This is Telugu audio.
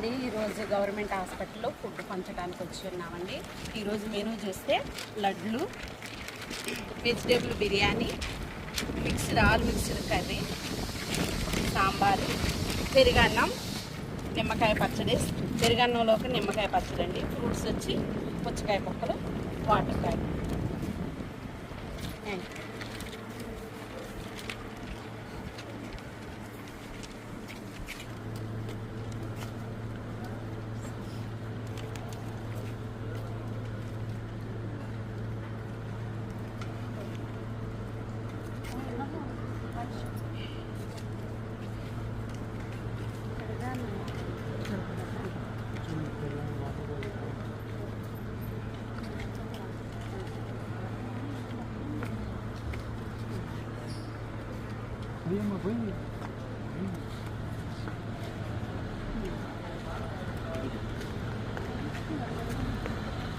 ఈరోజు గవర్నమెంట్ హాస్పిటల్లో ఫుడ్ పంచడానికి వచ్చి ఉన్నామండి. ఈరోజు మెనూ చూస్తే లడ్లు, vegetable biryani, all mixed curry, sambar, పెరుగన్నం, నిమ్మకాయ పచ్చడి, పెరుగన్నంలోకి నిమ్మకాయ పచ్చడి అండి. ఫ్రూట్స్ వచ్చి పుచ్చకాయ పక్కలు, వాటర్ కాయ. Bien, muy bien.